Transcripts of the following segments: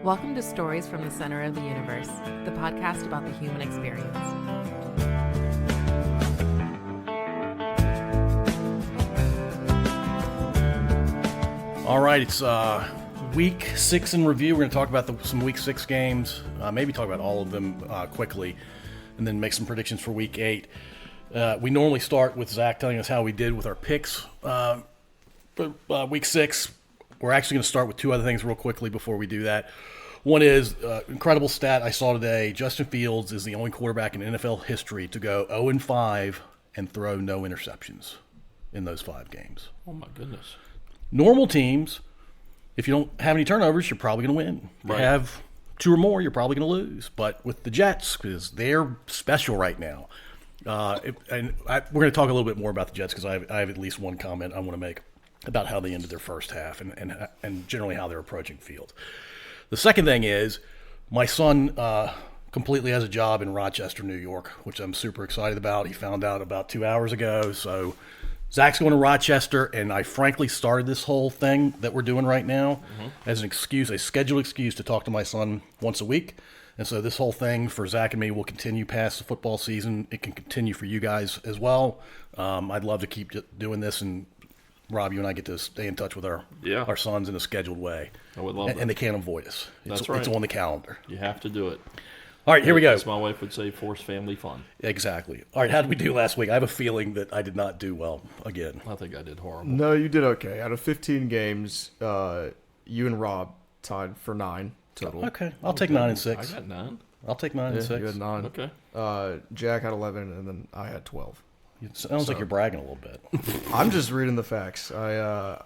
Welcome to Stories from the Center of the Universe, the podcast about the human experience. All right, it's week 6 in review. We're going to talk about some week 6 games, maybe talk about all of them quickly, and then make some predictions for week 8. We normally start with Zach telling us how we did with our picks for week 6. We're actually going to start with two other things real quickly before we do that. One is incredible stat I saw today. Justin Fields is the only quarterback in NFL history to go 0-5 and throw no interceptions in those 5 games. Oh, my goodness. Normal teams, if you don't have any turnovers, you're probably going to win. If you have 2 or more, you're probably going to lose. But with the Jets, because they're special right now, we're going to talk a little bit more about the Jets because I have at least one comment I want to make about how they ended their first half and generally how they're approaching Fields. The second thing is my son completely has a job in Rochester, New York, which I'm super excited about. He found out about 2 hours ago. So Zach's going to Rochester, and I frankly started this whole thing that we're doing right now as an excuse, a scheduled excuse to talk to my son once a week. And so this whole thing for Zach and me will continue past the football season. It can continue for you guys as well. I'd love to keep doing this, and Rob, you and I get to stay in touch with our sons in a scheduled way. I would love that. And they can't avoid us. That's right. It's on the calendar. You have to do it. All right, here we go. As my wife would say, force family fun. Exactly. All right, how did we do last week? I have a feeling that I did not do well again. I think I did horrible. No, you did okay. Out of 15 games, you and Rob tied for 9 total. Okay, I'll take 9 and 6. I got 9. I'll take 9 and 6. You had 9. Okay. Jack had 11, and then I had 12. It sounds like you're bragging a little bit. I'm just reading the facts. I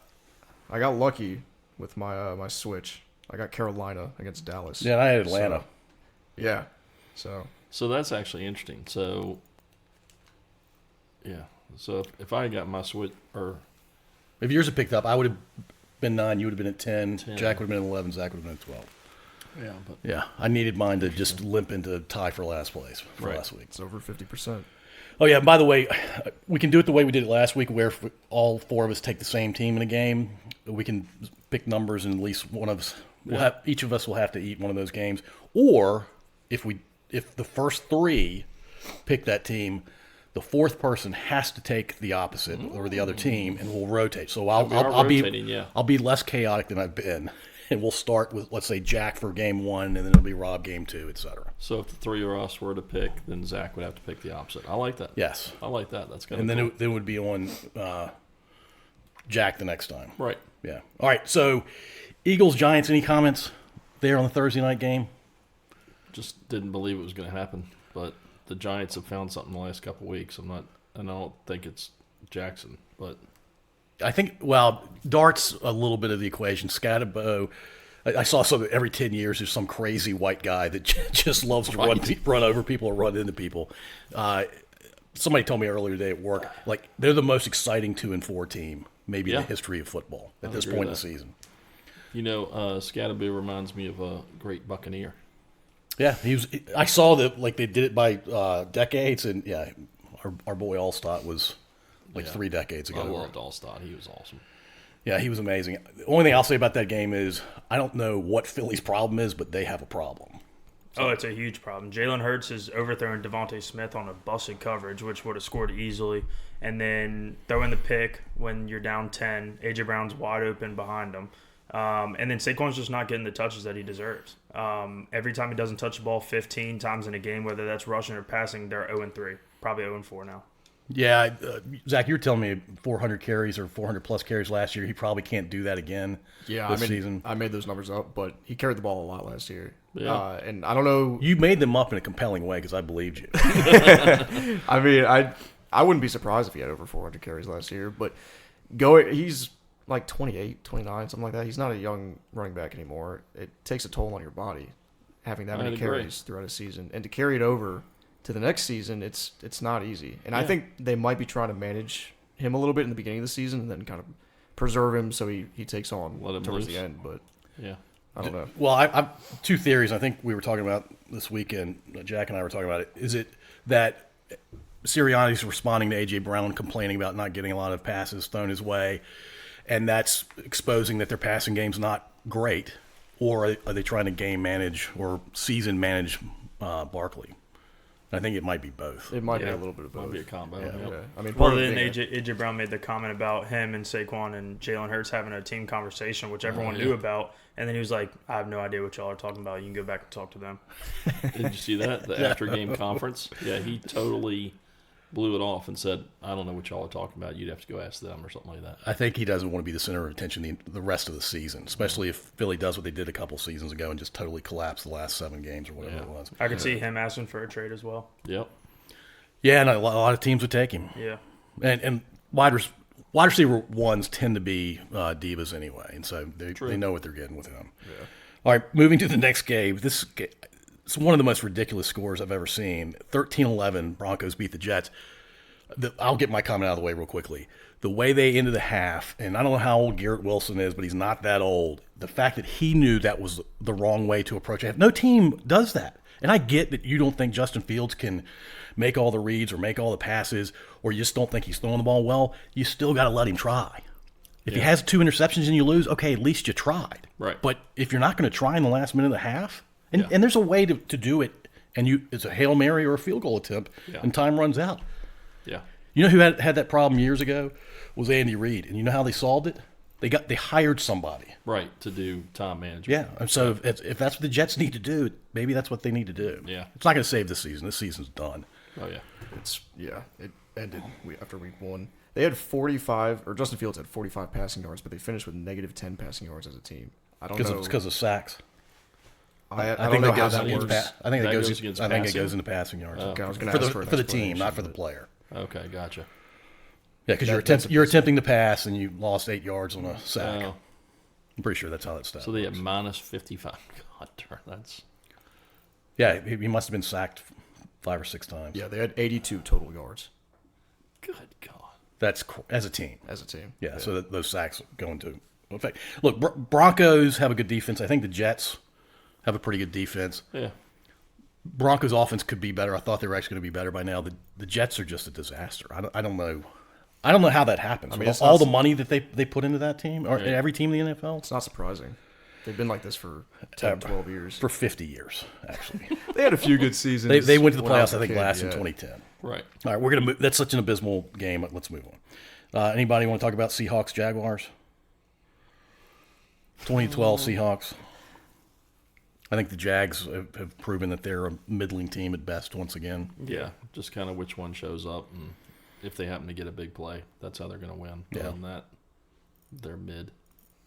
got lucky with my switch. I got Carolina against Dallas. Yeah, I had Atlanta. So, yeah. So that's actually interesting. So, yeah. So if I got my switch, or if yours had picked up, I would have been 9. You would have been at 10. Jack would have been at 11. Zach would have been at 12. yeah, but Yeah, I needed mine to just limp into tie for last place last week. it's over 50%. Oh, yeah, by the way, we can do it the way we did it last week where if all 4 of us take the same team in a game. We can pick numbers and at least one of us, each of us will have to eat one of those games. Or if the first 3 pick that team, the 4th person has to take the opposite or the other team, and we'll rotate. So I'll be less chaotic than I've been. And we'll start with, let's say, Jack for game 1, and then it'll be Rob game 2, etc. So if the 3 of us were to pick, then Zach would have to pick the opposite. I like that. Yes. I like that. That's good. And then it would be on Jack the next time. Right. Yeah. All right. So Eagles, Giants, any comments there on the Thursday night game? Just didn't believe it was going to happen. But the Giants have found something the last couple of weeks. I don't think it's Jackson, but I think, Dart's a little bit of the equation. Scatterbo, I saw every 10 years there's some crazy white guy that just loves to run over people or run into people. Somebody told me earlier today at work, like, they're the most exciting 2-4 team maybe in the history of football at this point in the season. You know, Scatterbo reminds me of a great Buccaneer. Yeah, I saw that, like, they did it by decades, and our boy Allstott was 3 decades ago. I loved Allstott. He was awesome. Yeah, he was amazing. The only thing I'll say about that game is I don't know what Philly's problem is, but they have a problem. Oh, it's a huge problem. Jalen Hurts is overthrowing Devontae Smith on a busted coverage, which would have scored easily. And then throwing the pick when you're down 10. A.J. Brown's wide open behind him. And then Saquon's just not getting the touches that he deserves. Every time he doesn't touch the ball 15 times in a game, whether that's rushing or passing, they're 0-3. Probably 0-4 now. Yeah, Zach, you were telling me 400 carries or 400-plus carries last year. He probably can't do that again this season. I made those numbers up, but he carried the ball a lot last year. Yeah. And I don't know. You made them up in a compelling way because I believed you. I mean, I wouldn't be surprised if he had over 400 carries last year, but he's like 28, 29, something like that. He's not a young running back anymore. It takes a toll on your body having that many carries throughout a season. And to carry it over to the next season, it's not easy. And I think they might be trying to manage him a little bit in the beginning of the season and then kind of preserve him so he takes on towards the end. But I don't know. Well, I've 2 theories I think we were talking about this weekend. Jack and I were talking about it. Is it that Sirianni's responding to A.J. Brown complaining about not getting a lot of passes thrown his way, and that's exposing that their passing game's not great? or are they trying to game manage or season manage Barkley? I think it might be both. It might be Yeah. a little bit of both. Might be a combo. Yeah. Yep. Yeah. I mean, Well, part of then being AJ Brown made the comment about him and Saquon and Jalen Hurts having a team conversation, which everyone yeah. knew about. And then he was like, I have no idea what y'all are talking about. You can go back and talk to them. Did you see that? The after game conference? Yeah, he totally blew it off and said, I don't know what y'all are talking about. You'd have to go ask them or something like that. I think he doesn't want to be the center of attention the rest of the season, especially if Philly does what they did a couple seasons ago and just totally collapse the last 7 games or whatever Yeah. it was. I could see him asking for a trade as well. Yep. Yeah, and a lot of teams would take him. Yeah. And wide receiver ones tend to be divas anyway, and so they know what they're getting with him. Yeah. All right, moving to the next game. It's one of the most ridiculous scores I've ever seen. 13-11, Broncos beat the Jets. I'll get my comment out of the way real quickly. The way they ended the half, and I don't know how old Garrett Wilson is, but he's not that old. The fact that he knew that was the wrong way to approach it. No team does that. And I get that you don't think Justin Fields can make all the reads or make all the passes, or you just don't think he's throwing the ball well. You still got to let him try. If he has 2 interceptions and you lose, okay, at least you tried. Right. But if you're not going to try in the last minute of the half, and there's a way to do it, and it's a Hail Mary or a field goal attempt, and time runs out. Yeah. You know who had that problem years ago? Was Andy Reid. And you know how they solved it? They hired somebody. Right, to do time management. Yeah, and so if that's what the Jets need to do, maybe that's what they need to do. Yeah. It's not going to save this season. This season's done. Oh, yeah. it ended after week 1. They had 45, or Justin Fields had 45 passing yards, but they finished with negative 10 passing yards as a team. I don't know. It's because of sacks. I I don't think know that how goes that against works. I think That it goes goes. against I think it passing? goes into passing yards. Okay, I was going for to ask the for for the an team, not explanation, for the but- player. Okay, gotcha. Yeah, because That's you're attempting to pass and you lost 8 yards on a sack. Oh, I'm pretty sure that's how that stat so they works. had minus 55. God darn, that's Yeah, he must have been sacked 5 or 6 times. Yeah, they had 82 total yards good God. That's as a team. as a team. Yeah, so those sacks go into effect. Look, Broncos have a good defense. I think the Jets have a pretty good defense. Yeah. Broncos offense could be better. I thought they were actually going to be better by now. The Jets are just a disaster. I don't know. I don't know how that happens. I mean, With it's all not- the money that they put into that team, or every team in the NFL, It's not surprising. They've been like this for 10, 12 years. for 50 years, actually. They had a few good seasons. they went to the when I was playoffs, I a think, kid, last in yeah. 2010. Right. All right, we're going to move. That's such an abysmal game. Let's move on. Anybody want to talk about Seahawks, Jaguars? 2012 Seahawks. I think the Jags have proven that they're a middling team at best once again. Yeah, just kind of which one shows up, and if they happen to get a big play, that's how they're going to win. Yeah. Other than that, they're mid.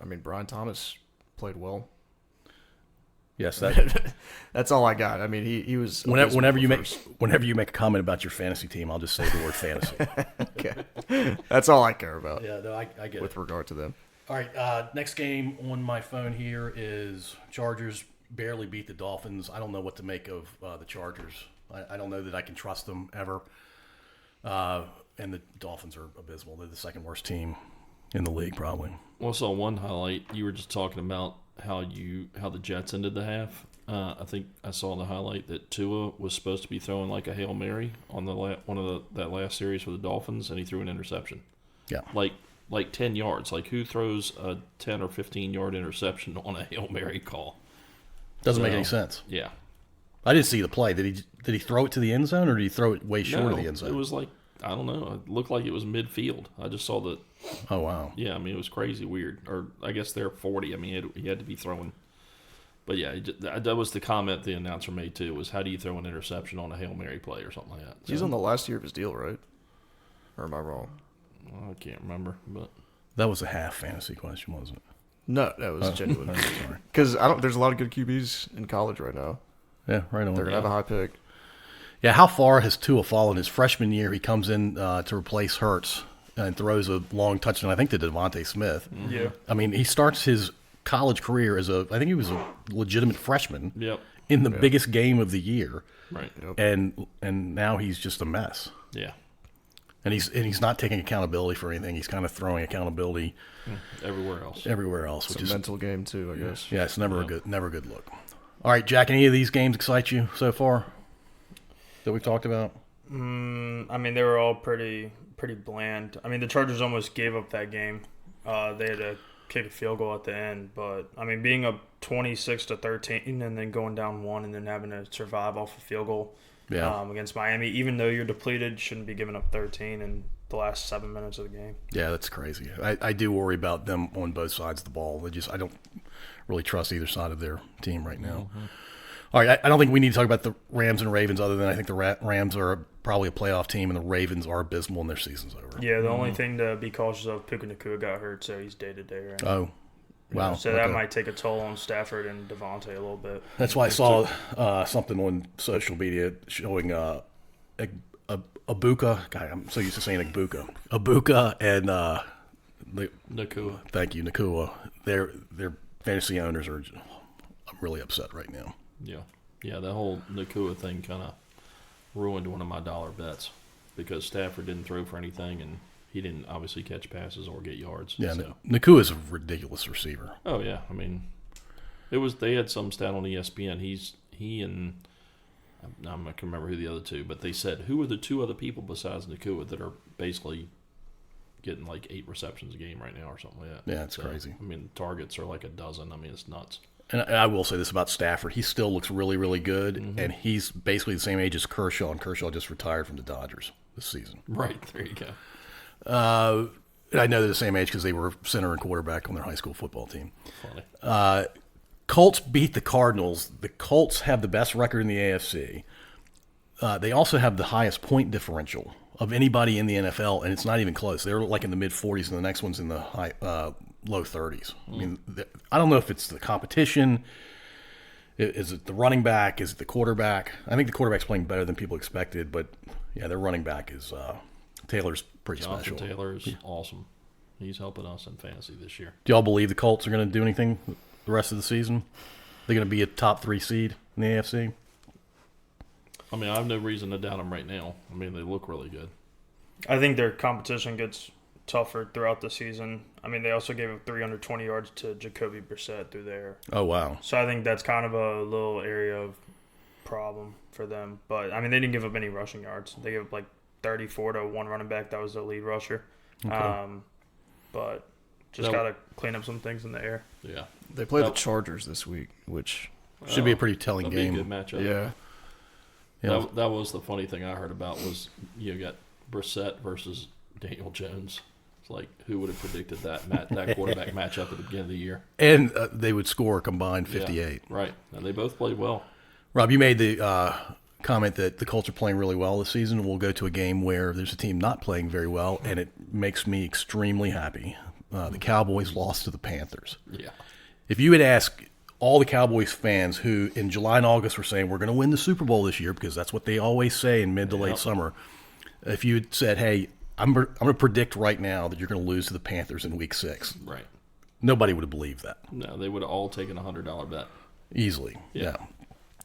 I mean, Brian Thomas played well. Yes, that That's all I got. I mean, he was whenever you first. whenever you make a comment about your fantasy team, I'll just say the word fantasy. Okay, that's all I care about Yeah, no, I get with it. regard to them. All right, next game on my phone here is Chargers barely beat the Dolphins. I don't know what to make of the Chargers. I don't know that I can trust them ever. And the Dolphins are abysmal. They're the second worst team in the league, probably. Well, I saw one highlight. You were just talking about how the Jets ended the half. I think I saw the highlight that Tua was supposed to be throwing like a Hail Mary on that last series for the Dolphins, and he threw an interception. Yeah. Like 10 yards. Like, who throws a 10 or 15-yard interception on a Hail Mary call? Doesn't make So, any sense. Yeah. I didn't see the play. Did he throw it to the end zone, or did he throw it way short of the end zone? It was like, I don't know. It looked like it was midfield. I just saw that. Oh, wow. Yeah, I mean, it was crazy weird. Or I guess they're 40. I mean, he had to be throwing. But yeah, that was the comment the announcer made too. Was how do you throw an interception on a Hail Mary play or something like that? He's on the last year of his deal, right? Or am I wrong? Well, I can't remember, but That was a half fantasy question, wasn't it? No, that was genuine. Oh, sorry. Because there's a lot of good QBs in college right now. Yeah, right on. They're gonna have a high pick. Yeah, how far has Tua fallen? His freshman year, he comes in to replace Hurts and throws a long touchdown, I think, to Devontae Smith. Yeah. I mean, he starts his college career I think he was a legitimate freshman yep, in the biggest game of the year, right, Yep. and now he's just a mess. yeah, And he's not taking accountability for anything. He's kind of throwing accountability everywhere else. everywhere else, It's which a is mental game too, I guess. yeah, it's never a good look. All right, Jack, any of these games excite you so far that we've talked about? I mean, they were all pretty bland. I mean, the Chargers almost gave up that game. They had a kick a field goal at the end. But I mean, being up 26-13 and then going down 1 and then having to survive off a field goal against Miami, even though you're depleted, shouldn't be giving up 13 in the last 7 minutes of the game. Yeah, that's crazy. I do worry about them on both sides of the ball. I don't really trust either side of their team right now. Mm-hmm. All right, I don't think we need to talk about the Rams and Ravens other than I think the Rams are probably a playoff team and the Ravens are abysmal and their season's over. Yeah, the only thing to be cautious of, Puka Nacua got hurt, so he's day-to-day right now. Oh, wow. So that might take a toll on Stafford and Devontae a little bit. That's why I saw something on social media showing Ibuka. God, I'm so used to saying Ibuka and Nakua. thank you, Nakua. Their fantasy owners are really upset right now. Yeah, that whole Nakua thing kind of ruined one of my dollar bets because Stafford didn't throw for anything and he didn't obviously catch passes or get yards. Yeah, so. Nakua is a ridiculous receiver. Oh yeah, I mean, they had some stat on ESPN. He and I'm not gonna remember who the other two, but they said who are the two other people besides Nakua that are basically getting like 8 receptions a game right now or something like that. Yeah, it's crazy. I mean, targets are like a dozen. I mean, it's nuts. And I will say this about Stafford. He still looks really, really good, and he's basically the same age as Kershaw, and Kershaw just retired from the Dodgers this season. Right, there you go. And I know they're the same age because they were center and quarterback on their high school football team. Funny. Colts beat the Cardinals. The Colts have the best record in the AFC. They also have the highest point differential of anybody in the NFL, and it's not even close. They're like in the mid-40s, and the next one's in the low 30s. I mean, I don't know if it's the competition. Is it the running back? Is it the quarterback? I think the quarterback's playing better than people expected, but yeah, their running back is Taylor's pretty Jonathan special. Taylor's awesome. He's helping us in fantasy this year. Do y'all believe the Colts are going to do anything the rest of the season? They're going to be a top 3 seed in the AFC? I mean, I have no reason to doubt them right now. I mean, they look really good. I think their competition gets tougher throughout the season. I mean, they also gave up 320 yards to Jacoby Brissett through there. Oh, wow. So I think that's kind of a little area of problem for them. But, I mean, they didn't give up any rushing yards. They gave up like 34 to one running back. That was their lead rusher. Okay. But just got to clean up some things in the air. Yeah. They play the Chargers this week, which Should be a pretty telling That'll game. be a good matchup. yeah, Yeah. That was the funny thing I heard about was you got Brissett versus Daniel Jones. It's like, who would have predicted that quarterback matchup at the beginning of the year? And they would score a combined 58. Yeah, right. And they both played well. Rob, you made the comment that the Colts are playing really well this season. We'll go to a game where there's a team not playing very well, and it makes me extremely happy. The Cowboys lost to the Panthers. Yeah. If you had asked all the Cowboys fans who in July and August were saying we're going to win the Super Bowl this year because that's what they always say in mid to late summer, if you had said, hey, I'm going to predict right now that you're going to lose to the Panthers in Week 6, Right. nobody would have believed that. No, they would have all taken a $100 bet. Easily. Yeah.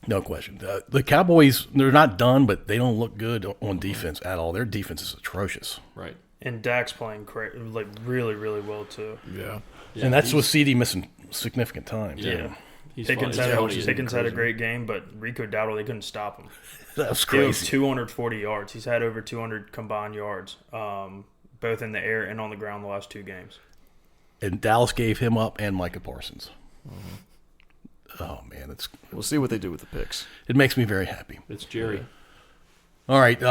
No question. The Cowboys, they're not done, but they don't look good on defense at all. Their defense is atrocious. Right. And Dak's playing like really, really well too. yeah. Yeah, And that's he's- with CD missing significant time. Yeah. too. He's Pickens funny. Pickens had a great game, but Rico Dowdle, they couldn't stop him. That was He has crazy. 240 yards. He's had over 200 combined yards, both in the air and on the ground the last 2 games. And Dallas gave him up and Micah Parsons. Oh, man. We'll see what they do with the picks. It makes me very happy. It's Jerry. All right. Do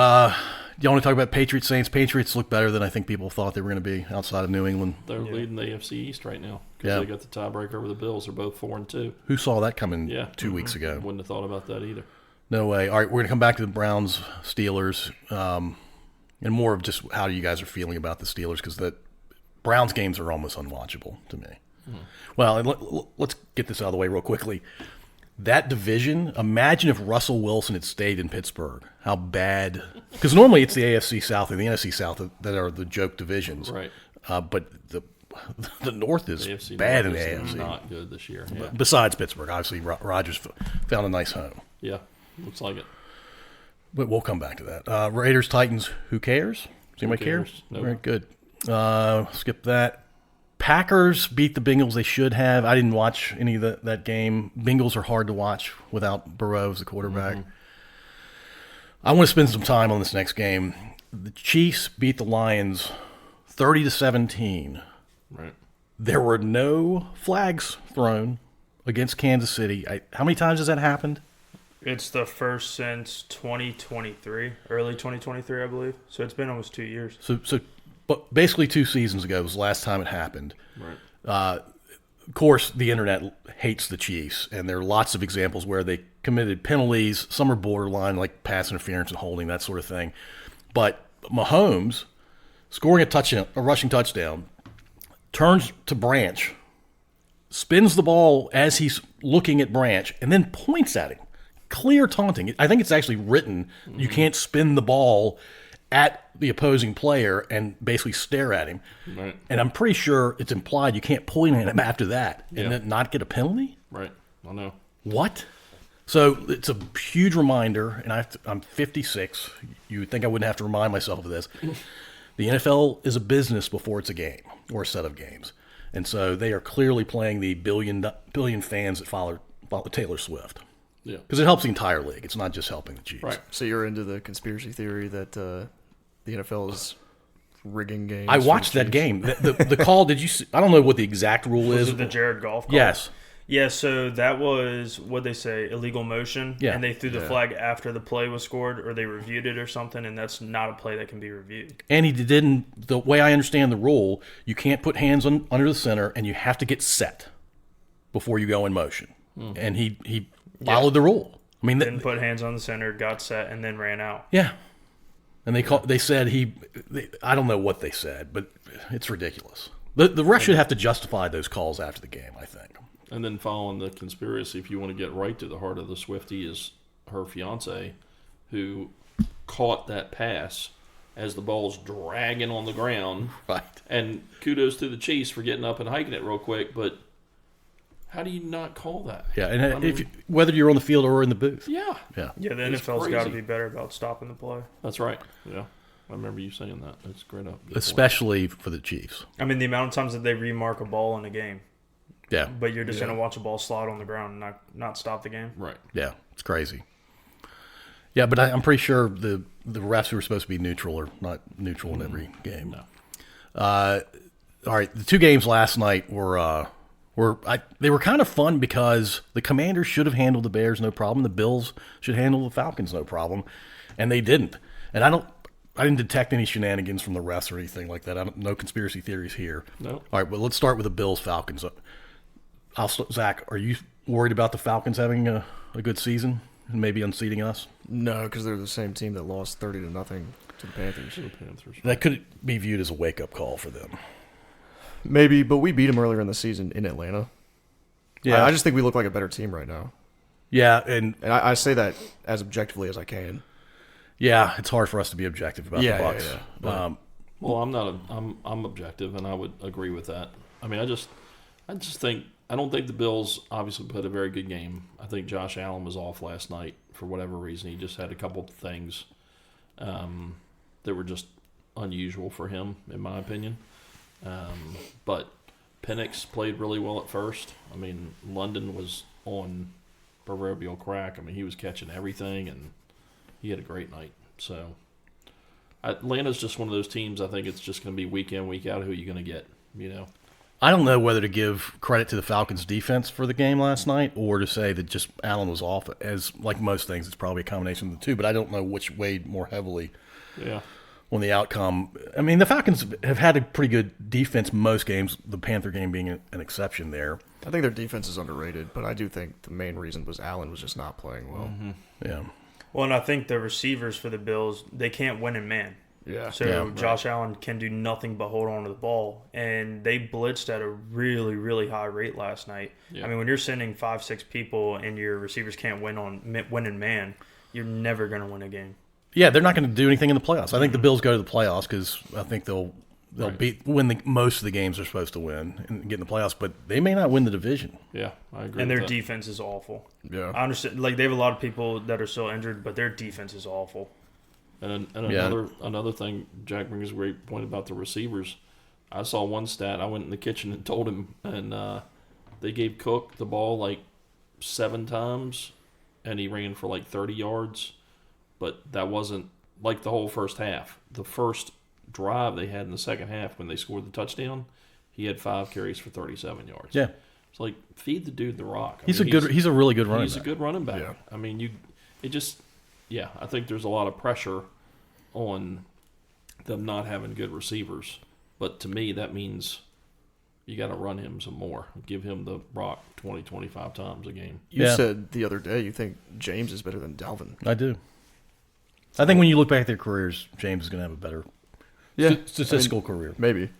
you want to talk about Patriots Saints? Patriots look better than I think people thought they were going to be outside of New England. They're leading the AFC East right now because Yeah. they got the tiebreaker over the Bills. They're both 4-2. Who saw that coming Yeah. 2 weeks ago? Wouldn't have thought about that either. No way. All right, we're going to come back to the Browns, Steelers, and more of just how you guys are feeling about the Steelers because the Browns games are almost unwatchable to me. Well, and let's get this out of the way real quickly. That division, imagine if Russell Wilson had stayed in Pittsburgh. How bad. Because normally it's the AFC South and the NFC South that are the joke divisions. Right. But the North is The AFC bad in North the is AFC. not good this year. Yeah. Besides Pittsburgh. Obviously, Rodgers found a nice home. Yeah. Looks like it. But we'll come back to that. Raiders, Titans, who cares? Does anybody care? cares? No. Very good. Skip that. Packers beat the Bengals. They should have. I didn't watch any of that game. Bengals are hard to watch without Burrow as the quarterback. I want to spend some time on this next game. The Chiefs beat the Lions 30-17. Right. there were no flags thrown against Kansas City. How many times has that happened? It's the first since 2023, early 2023, I believe. So it's been almost 2 years. But basically 2 seasons ago was the last time it happened. Right. Of course, the internet hates the Chiefs, and there are lots of examples where they committed penalties. Some are borderline, like pass interference and holding, that sort of thing. But Mahomes, scoring a rushing touchdown, turns to Branch, spins the ball as he's looking at Branch, and then points at him. Clear taunting. I think it's actually written you can't spin the ball at the opposing player and basically stare at him. Right. And I'm pretty sure it's implied you can't point at him after that and then not get a penalty. Right. I know. What? So it's a huge reminder, and I'm 56. You would think I wouldn't have to remind myself of this. The NFL is a business before it's a game or a set of games. And so they are clearly playing the billion fans that follow Taylor Swift. Yeah. Because it helps the entire league. It's not just helping the Chiefs. Right. So you're into the conspiracy theory that the NFL is rigging games? I for watched the that Chiefs? game. The call, did you see? I don't know what the exact rule Was is. it the Jared Goff call? Yes. Yeah, so that was, what they say, illegal motion. Yeah. And they threw the flag after the play was scored, or they reviewed it or something, and that's not a play that can be reviewed. And he didn't, the way I understand the rule, you can't put hands under the center, and you have to get set before you go in motion. And he followed the rule. I mean, Didn't put hands on the center, got set, and then ran out. yeah. And they said I don't know what they said, but it's ridiculous. The ref should have to justify those calls after the game, I think. And then following the conspiracy, if you want to get right to the heart of the Swiftie, is her fiance, who caught that pass as the ball's dragging on the ground. Right. And kudos to the Chiefs for getting up and hiking it real quick, but how do you not call that? Yeah, and I mean, whether you're on the field or in the booth. yeah, Yeah. Yeah, the It's NFL's got to crazy. be better about stopping the play. that's right. Yeah, I remember you saying that. That's great. Good point. Especially for the Chiefs. I mean, the amount of times that they remark a ball in a game, Yeah. but you're just going to watch a ball slide on the ground and not stop the game. Right. Yeah, it's crazy. Yeah, but I'm pretty sure the refs who were supposed to be neutral are not neutral in every game. No. All right, the 2 games last night they were kind of fun because the Commanders should have handled the Bears no problem. The Bills should handle the Falcons no problem, and they didn't. And I didn't detect any shenanigans from the refs or anything like that. No conspiracy theories here. No. All right, but let's start with the Bills Falcons. Zach, are you worried about the Falcons having a good season and maybe unseating us? No, because they're the same team that lost 30-0 to the Panthers. The Panthers. That could be viewed as a wake-up call for them. Maybe, but we beat them earlier in the season in Atlanta. Yeah. I just think we look like a better team right now. Yeah, and And I say that as objectively as I can. yeah, it's hard for us to be objective about the Bucks. yeah. Well, I'm objective, and I would agree with that. I mean, I just think I don't think the Bills obviously played a very good game. I think Josh Allen was off last night for whatever reason. He just had a couple of things that were just unusual for him, in my opinion. But Penix played really well at first. I mean, London was on proverbial crack. I mean, he was catching everything, and he had a great night. So Atlanta's just one of those teams. I think it's just going to be week in, week out. Who are you going to get? You know. I don't know whether to give credit to the Falcons' defense for the game last night or to say that just Allen was off. As like most things, it's probably a combination of the two, but I don't know which weighed more heavily Yeah. on the outcome. I mean, the Falcons have had a pretty good defense most games, the Panther game being an exception there. I think their defense is underrated, but I do think the main reason was Allen was just not playing well. Yeah. Well, and I think the receivers for the Bills, they can't win in man. Yeah. So Yeah, Josh Allen can do nothing but hold on to the ball. And they blitzed at a really, really high rate last night. Yeah. I mean, when you're sending 5-6 people and your receivers can't win in man, you're never going to win a game. Yeah, they're not going to do anything in the playoffs. I think the Bills go to the playoffs because I think they'll Right. win most of the games they're supposed to win and get in the playoffs, but they may not win the division. Yeah, I agree. And with their that. defense is awful. Yeah. I understand. Like, they have a lot of people that are still injured, but their defense is awful. And Yeah. another thing, Jack brings a great point about the receivers. I saw one stat. I went in the kitchen and told him, and they gave Cook the ball like 7 times, and he ran for like 30 yards. But that wasn't like the whole first half. The first drive they had in the second half when they scored the touchdown, he had 5 carries for 37 yards. Yeah. It's like, feed the dude the rock. He's a really good running He's back. a good running back. Yeah. I mean, I think there's a lot of pressure on them not having good receivers. But to me, that means you got to run him some more. Give him the rock 20, 25 times a game. You Yeah. said the other day you think James is better than Dalvin. I do. I think when you look back at their careers, James is going to have a better statistical career. Maybe.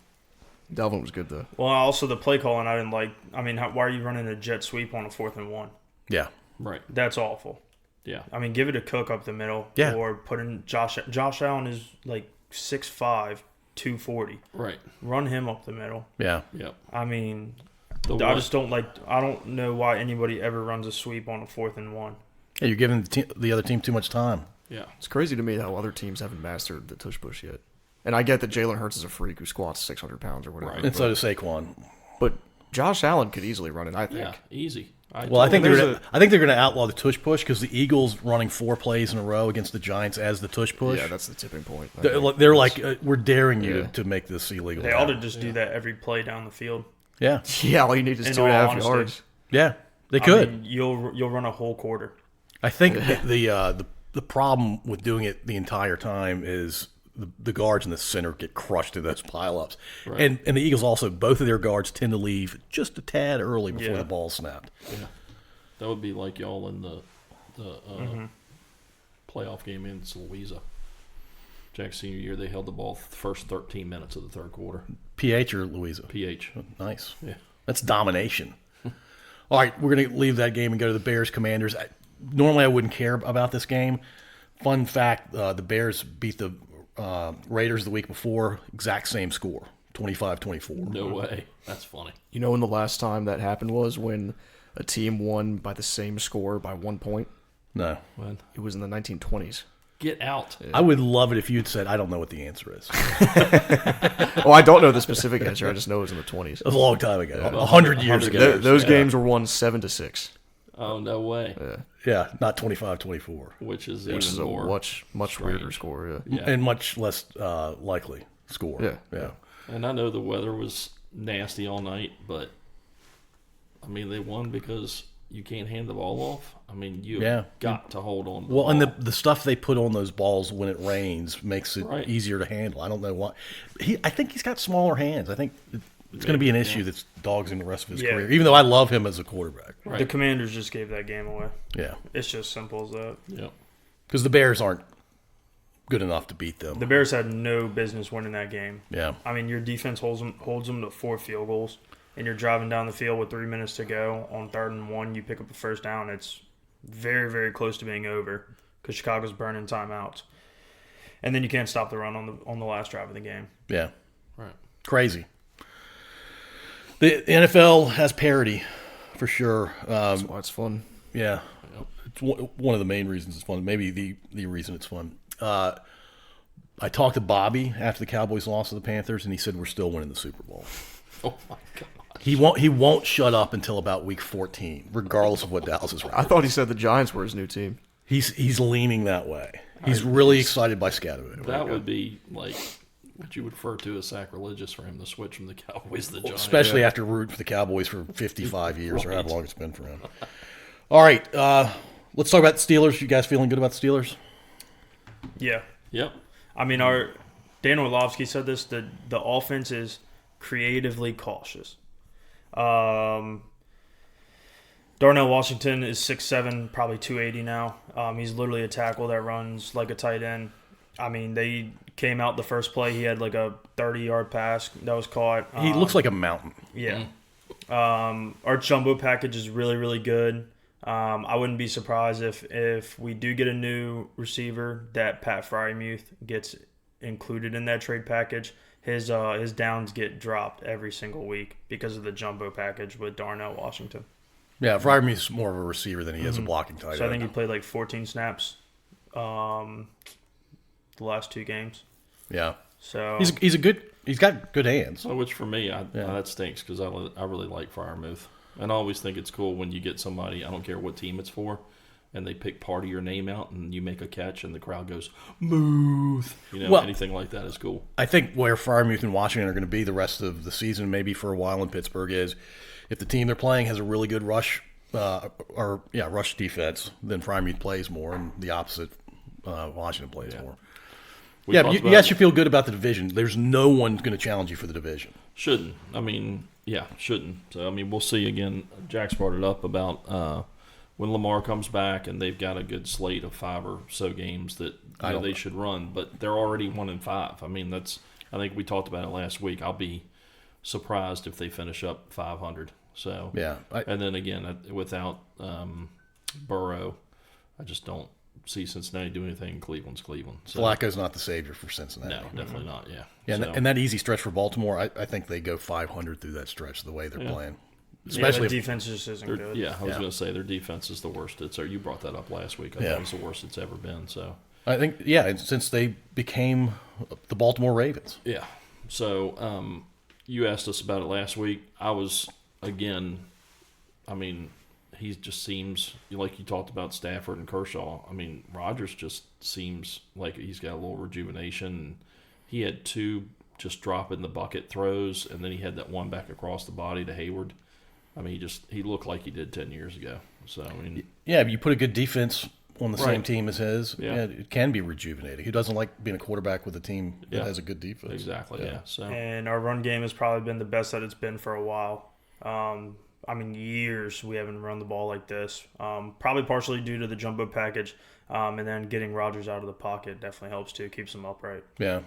Dalvin was good, though. Well, also the play calling I didn't like. I mean, why are you running a jet sweep on a 4th and 1? Yeah. Right. That's awful. Yeah. I mean, give it a Cook up the middle. Yeah. Or put in Josh. Josh Allen is like 6'5", 240. Right. Run him up the middle. Yeah. Yep. I mean, The I one- just don't like. I don't know why anybody ever runs a sweep on a 4th and 1. Yeah, you're giving the other team too much time. Yeah. It's crazy to me how other teams haven't mastered the tush push yet. And I get that Jalen Hurts is a freak who squats 600 pounds or whatever. Right. And so does Saquon. But Josh Allen could easily run it, I think. Yeah. Easy. Well, I think there's they're going to outlaw the tush push because the Eagles running 4 plays in a row against the Giants as the tush push. Yeah, that's the tipping point. I They're, think. they're like, we're daring you Yeah. to make this illegal. They ought to just do that every play down the field. Yeah, Yeah, all you need is In 2.5 all honesty. yards. yeah, they I could. mean, you'll run a whole quarter. I think the problem with doing it the entire time is the guards in the center get crushed in those pileups, Right. and the Eagles also both of their guards tend to leave just a tad early before Yeah. the ball snapped. Yeah. That would be like y'all in the playoff game against Louisa. Jack's senior year, they held the ball the first 13 minutes of the third quarter. PH or Louisa? PH. Nice. Yeah. That's domination. All right, we're going to leave that game and go to the Bears Commanders. Normally, I wouldn't care about this game. Fun fact, the Bears beat the Raiders the week before, exact same score, 25-24. No way. That's funny. You know when the last time that happened was when a team won by the same score by 1 point? No. When It was in the 1920s. get out. I would love it if you'd said, I don't know what the answer is. Well, I don't know the specific answer. I just know it was in the 20s. It was a long time ago, 100 years ago. Those games were won 7-6, Oh, no way. Yeah, not 25-24. Which is which even is a more. much weirder score. Yeah. Yeah. And much less likely score. Yeah. And I know the weather was nasty all night, but I mean, they won because you can't hand the ball off. I mean, you Yeah. got to hold on to the Well, and ball. the stuff they put on those balls when it rains makes it Right. easier to handle. I don't know why. I think he's got smaller hands. I think it's going to be an issue that's dogs in the rest of his Yeah. career, even though I love him as a quarterback. Right. The Commanders just gave that game away. Yeah. It's just simple as that. Yep. Because the Bears aren't good enough to beat them. The Bears had no business winning that game. Yeah. I mean, your defense holds them to 4 field goals, and you're driving down the field with 3 minutes to go on 3rd and 1. You pick up a first down. It's very, very close to being over because Chicago's burning timeouts, and then you can't stop the run on the last drive of the game. Yeah. Right. Crazy. The NFL has parity for sure. That's why it's fun. Yeah. It's one of the main reasons it's fun. Maybe the reason it's fun. I talked to Bobby after the Cowboys lost to the Panthers, and he said we're still winning the Super Bowl. Oh, my God. He won't shut up until about week 14, regardless of what Dallas is I running. thought he said the Giants were his new team. He's leaning that way. He's really excited by Scatterwood. That would be like what you would refer to as sacrilegious for him to switch from the Cowboys to the Giants. Especially after rooting for the Cowboys for 55 years or however long it's been for him. All right, let's talk about the Steelers. You guys feeling good about the Steelers? Yeah. Yep. I mean, Dan Orlovsky said this, the offense is creatively cautious. Darnell Washington is 6'7", probably 280 now. He's literally a tackle that runs like a tight end. I mean, they came out the first play. He had like a 30-yard pass that was caught. He looks like a mountain. Yeah. Our jumbo package is really, really good. I wouldn't be surprised if we do get a new receiver that Pat Fryermuth gets included in that trade package. His downs get dropped every single week because of the jumbo package with Darnell Washington. Yeah, Fryermuth's more of a receiver than he is a blocking tight end. So I think he played like 14 snaps the last 2 games. Yeah, So he's got good hands. So, which for me, that stinks because I really like Freiermuth. And I always think it's cool when you get somebody, I don't care what team it's for, and they pick part of your name out and you make a catch and the crowd goes, Muth. Well- Anything like that is cool. I think where Freiermuth and Washington are going to be the rest of the season, maybe for a while in Pittsburgh, is if the team they're playing has a really good rush rush defense, then Freiermuth plays more, and the opposite, Washington plays more. We Yeah, talked you about- yes, you feel good about the division. There's no one going to challenge you for the division. Shouldn't. I mean, yeah, shouldn't. So, I mean, we'll see again. Jack's brought it up about when Lamar comes back and they've got a good slate of 5 or so games that they should run, but they're already 1-5. I mean, I think we talked about it last week. I'll be surprised if they finish up 500. So, Yeah, and then again, without Burrow, I just don't see Cincinnati do anything. Cleveland's Cleveland. So, Flacco's not the savior for Cincinnati. no, definitely not. Yeah. Yeah, So- and that easy stretch for Baltimore, I think they go 500 through that stretch the way they're playing. Especially the if, defense just isn't good. Yeah, I was Yeah. going to say their defense is the worst. You brought that up last week. I Yeah. think it's the worst it's ever been. So I think, and since they became the Baltimore Ravens. yeah. So you asked us about it last week. I was again. I mean, he just seems like you talked about Stafford and Kershaw. I mean, Rodgers just seems like he's got a little rejuvenation. He had 2 just drop in the bucket throws, and then he had that one back across the body to Hayward. I mean, he looked like he did 10 years ago. So, I mean, Yeah, if you put a good defense on the same Right. team as his, Yeah. it can be rejuvenating. Who doesn't like being a quarterback with a team that Yeah. has a good defense? exactly, yeah. So, And our run game has probably been the best that it's been for a while. I mean, years we haven't run the ball like this. Probably partially due to the jumbo package, and then getting Rodgers out of the pocket definitely helps too. Keeps him upright. Yeah.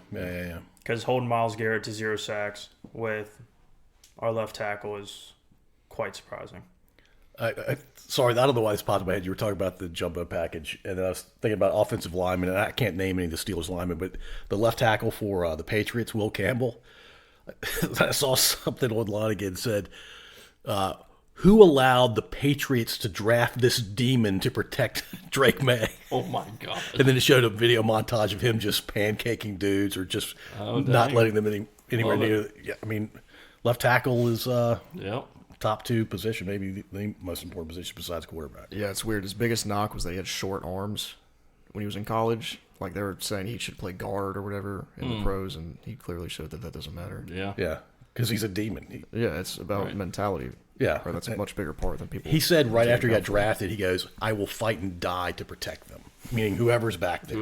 Because holding Myles Garrett to 0 sacks with our left tackle is quite surprising. Sorry, I don't know why this popped in my head. You were talking about the jumbo package, and I was thinking about offensive linemen, and I can't name any of the Steelers linemen, but the left tackle for the Patriots, Will Campbell, I saw something online again said, who allowed the Patriots to draft this demon to protect Drake May? oh my God. And then it showed a video montage of him just pancaking dudes or just not dang. letting them anywhere Love near. Yeah, I mean, left tackle is Yep. top 2 position, maybe the most important position besides quarterback. Yeah, it's weird. His biggest knock was that he had short arms when he was in college. Like they were saying he should play guard or whatever in the pros, and he clearly showed that doesn't matter. Yeah. Yeah, because he's a demon. Yeah, it's about Right. mentality. Yeah. Or that's a much bigger part than people. He said right take after he got account for. drafted, he goes, "I will fight and die to protect them," meaning whoever's back there.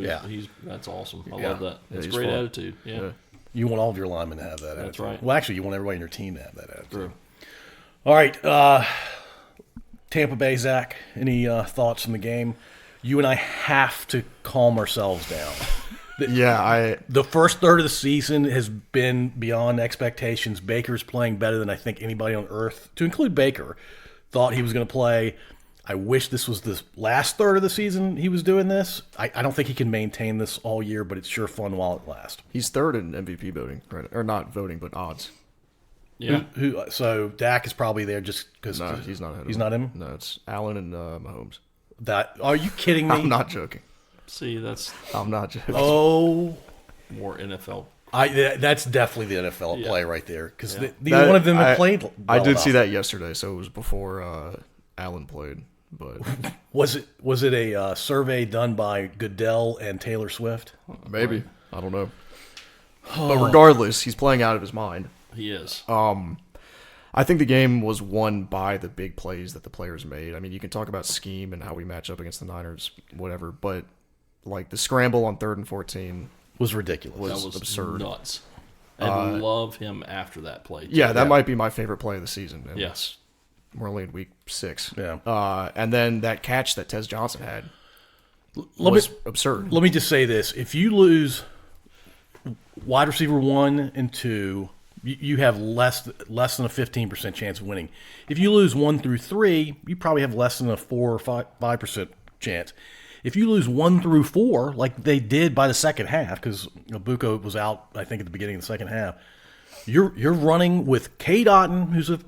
Yeah. That's awesome. I Yeah. love that. Yeah, That's a he's great fun. attitude. Yeah. Yeah. You want all of your linemen to have that attitude. That's right. Well, actually, you want everybody in your team to have that attitude. True. All right, Tampa Bay, Zach. Any thoughts on the game? You and I have to calm ourselves down. Yeah, The first third of the season has been beyond expectations. Baker's playing better than I think anybody on earth, to include Baker, thought he was going to play. I wish this was the last third of the season he was doing this. I don't think he can maintain this all year, but it's sure fun while it lasts. he's third in MVP voting, right? Or not voting, but odds. Yeah. So Dak is probably there just because No, he's not ahead of He's him. not him. No, it's Allen and Mahomes. That are you kidding me? I'm not joking. See, that's I'm not joking. Oh, more NFL. that's definitely the NFL Yeah. play right there because Yeah. neither one of them have played. I well did see enough. that yesterday, so it was before Allen played. But Was it a survey done by Goodell and Taylor Swift? maybe I don't know. But regardless, he's playing out of his mind. He is. I think the game was won by the big plays that the players made. I mean, you can talk about scheme and how we match up against the Niners, whatever, but like the scramble on 3rd and 14. Was ridiculous. That was absurd. nuts. And love him after that play. too. Yeah, that might be my favorite play of the season. And Yes. we're only in week 6. Yeah. And then that catch that Tez Johnson had Let was me absurd. let me just say this: if you lose wide receiver 1 and 2, you have less than a 15% chance of winning. If you lose 1 through 3, you probably have less than a 4 or 5% chance. If you lose 1 through 4, like they did by the second half, because Buko was out, I think, at the beginning of the second half, you're running with Cade Otton, who's a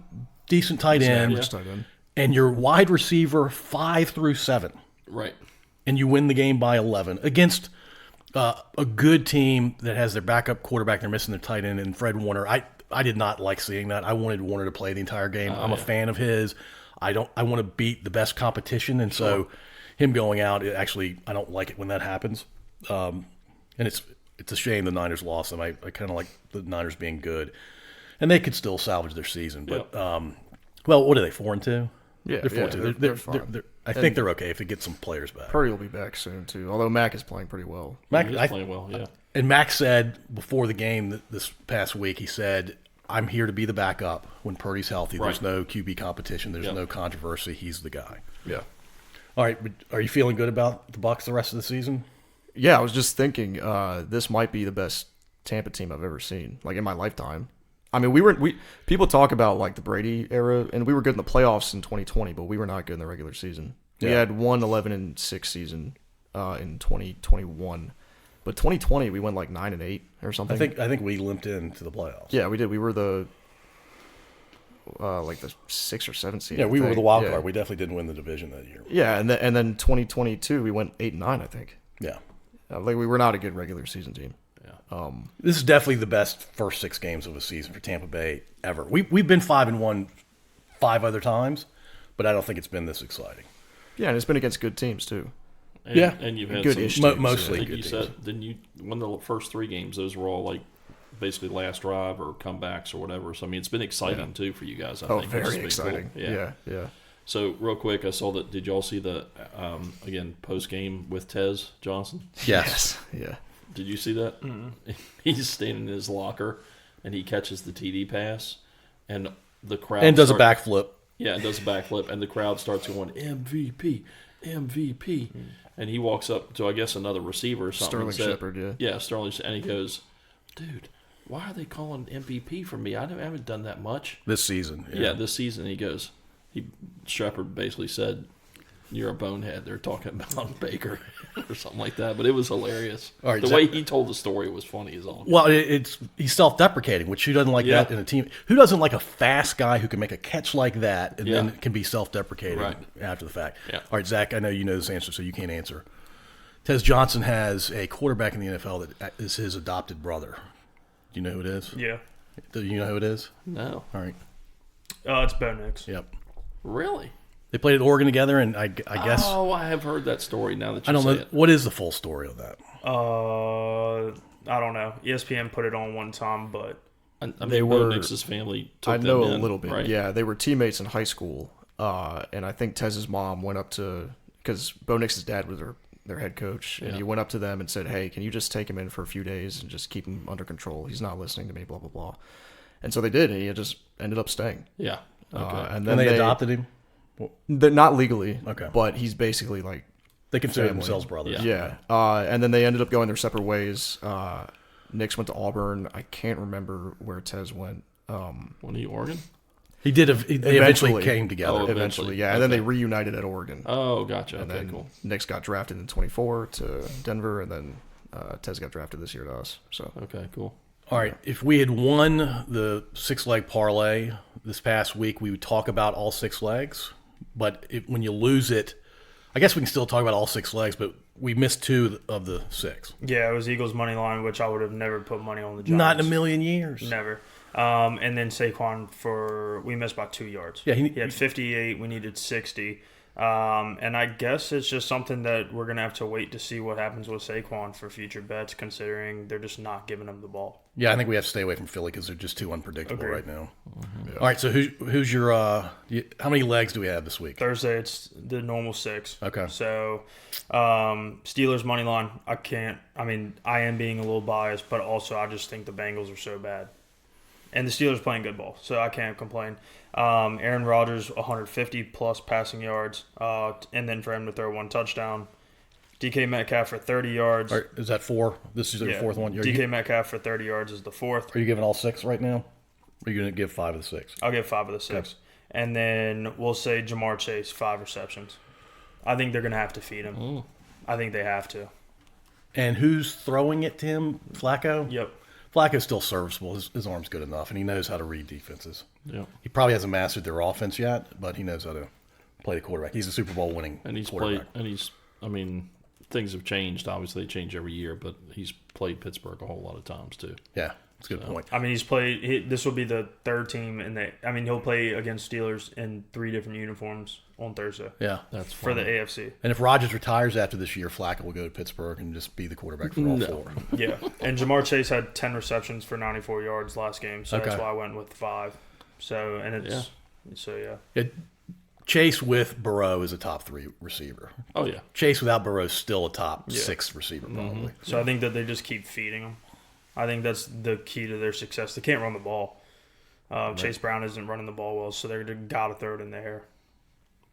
decent tight end, Average tight end. and your wide receiver 5 through 7. Right. And you win the game by 11 against a good team that has their backup quarterback. They're missing their tight end and Fred Warner. I did not like seeing that. I wanted Warner to play the entire game. I'm a fan of his. I want to beat the best competition, and so him going out, I don't like it when that happens. And it's a shame the Niners lost them. I kind of like the Niners being good, and they could still salvage their season. But well, what are they, 4-2? Yeah, they're 4-2. they're fine. I think they're okay if they get some players back. Purdy will be back soon too. Although Mac is playing pretty well. Mac, He's playing well, yeah. And Mac said before the game this past week, he said, "I'm here to be the backup when Purdy's healthy. There's Right. no QB competition. There's Yep. no controversy. He's the guy." Yeah. All right, but are you feeling good about the Bucs the rest of the season? Yeah, I was just thinking this might be the best Tampa team I've ever seen, like in my lifetime. I mean, we people talk about like the Brady era, and we were good in the playoffs in 2020, but we were not good in the regular season. We Yeah. had one 11-6 season in 2021, but 2020 we went like 9-8 or something. I think we limped into the playoffs. Yeah, we did. We were the like the 6 or 7 seed. Yeah, I we were think. the wild Yeah. card. We definitely didn't win the division that year. Yeah, and then 2022 we went 8-9, I think. Yeah. Like we were not a good regular season team. This is definitely the best first 6 games of a season for Tampa Bay ever. We've been 5-1 5 other times, but I don't think it's been this exciting. Yeah, and it's been against good teams too. And, Yeah. and you've had Good-ish some, teams, mostly I think good you teams. said, didn't you win the first 3 games? Those were all like basically last drive or comebacks or whatever. So I mean, it's been exciting too for you guys. I think which has Very been exciting. Cool. Yeah. So real quick, I saw that. Did y'all see the again post game with Tez Johnson? Yes. Yeah. Did you see that? He's standing in his locker and he catches the TD pass, and the crowd And does a backflip. Yeah, and does a backflip, and the crowd starts going MVP, MVP, and he walks up to I guess another receiver or something. Sterling and said- Shepard, yeah. Yeah, Sterling, and he goes, "Dude, why are they calling MVP for me? I haven't done that much." This season. Yeah, this season he goes. Shepard basically said, "You're a bonehead." They're talking about Baker or something like that, but it was hilarious. All right, the way he told the story was funny as all. Well, he's self-deprecating, which who doesn't like Yeah. that in a team? Who doesn't like a fast guy who can make a catch like that and Yeah. then can be self-deprecating Right. after the fact? Yeah. All right, Zach, I know you know this answer, so you can't answer. Tez Johnson has a quarterback in the NFL that is his adopted brother. Do you know who it is? Yeah. Do you know who it is? No, All right. It's Bo Nix. Yep. really. They played at Oregon together, and I guess Oh, I have heard that story. Now that you I don't say know it. what is the full story of that. I don't know. ESPN put it on one time, but I mean, They Bo were- Nix's family took I them know a in, little bit. right? Yeah, they were teammates in high school, and I think Tez's mom went up to because Bo Nix's dad was their head coach, and Yeah. he went up to them and said, "Hey, can you just take him in for a few days and just keep him under control? He's not listening to me." Blah blah blah. And so they did. And he just ended up staying. Yeah. Okay. And then And they adopted him. They're not legally. Okay. But he's basically like They consider Family. themselves brothers. Yeah. yeah. And then they ended up going their separate ways. Nix went to Auburn. I can't remember where Tez went. When he Oregon? They eventually Eventually. came together. Oh, Eventually, yeah. And then they Okay. reunited at Oregon. Oh, gotcha. And Okay, then cool. Nix got drafted in 24 to Denver, and then Tez got drafted this year to us. So Okay, cool. All right. If we had won the 6-leg parlay this past week, we would talk about all 6 legs. But when you lose it, I guess we can still talk about all 6 legs, but we missed 2 of the 6. yeah, it was Eagles money line, which I would have never put money on the Giants. Not in a million years. Never. And then Saquon we missed by 2 yards. Yeah, he had 58. We needed 60. And I guess it's just something that we're gonna have to wait to see what happens with Saquon for future bets, considering they're just not giving him the ball. Yeah, I think we have to stay away from Philly because they're just too unpredictable Agreed. right now. All right. So who's your? How many legs do we have this week? Thursday, it's the normal 6. Okay. So, Steelers money line. I am being a little biased, but also I just think the Bengals are so bad, and the Steelers playing good ball, so I can't complain. Aaron Rodgers 150 plus passing yards, and then for him to throw 1 touchdown. DK Metcalf for 30 yards. All right, is that 4? This is your Yeah. 4th one. DK Metcalf for 30 yards is the 4th. Are you giving all 6 right now? Or are you going to give 5 of the 6? I'll give 5 of the 6. And then we'll say Jamar Chase, 5 receptions. I think they're going to have to feed him. I think they have to. And who's throwing it to him? Flacco? Yep. Flacco's still serviceable. His arm's good enough, and he knows how to read defenses. Yeah. He probably hasn't mastered their offense yet, but he knows how to play the quarterback. He's a Super Bowl winning And he's quarterback. played, and he's, I mean, things have changed. Obviously, they change every year, but he's played Pittsburgh a whole lot of times, too. Yeah. That's a good point. I mean, he's played. This will be the third team, he'll play against Steelers in 3 different uniforms on Thursday Yeah. That's for the funny. AFC. And if Rodgers retires after this year, Flacco will go to Pittsburgh and just be the quarterback for all 4. Yeah, and Jamar Chase had 10 receptions for 94 yards last game, so that's Okay. why I went with 5. So yeah. Yeah, Chase with Burrow is a top 3 receiver. Oh yeah. Chase without Burrow is still a top Yeah. 6 receiver, probably. So I think that they just keep feeding them. I think that's the key to their success. They can't run the ball. Chase Brown isn't running the ball well, so they're got to throw it in the air.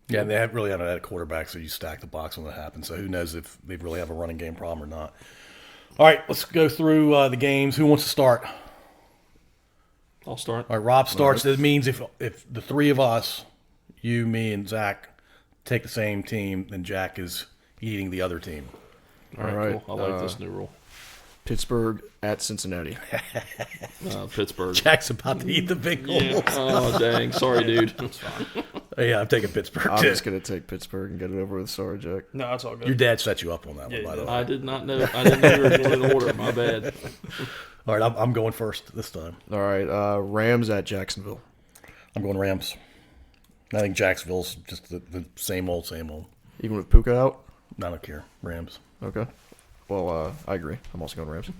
Yeah, and they haven't really had a quarterback, so you stack the box when that happens. So who knows if they really have a running game problem or not. All right, let's go through the games. Who wants to start? I'll start. All right, Rob starts. That means if the 3 of us, you, me, and Zach, take the same team, then Jack is eating the other team. All right. right, Cool. I like this new rule. Pittsburgh at Cincinnati. Pittsburgh. Jack's about to eat the big goal. Yeah. Oh dang! Sorry, dude. Yeah, I'm taking Pittsburgh I'm too. just gonna take Pittsburgh and get it over with. Sorry, Jack. No, that's all good. Your dad set you up on that Yeah, one, by the way. I did not know. I didn't know you were going in order. My bad. All right, I'm going first this time. All right, Rams at Jacksonville. I'm going Rams. I think Jacksonville's just the same old, same old. Even with Puka out. I don't care. Rams. Okay. Well, I agree. I'm also going Rams.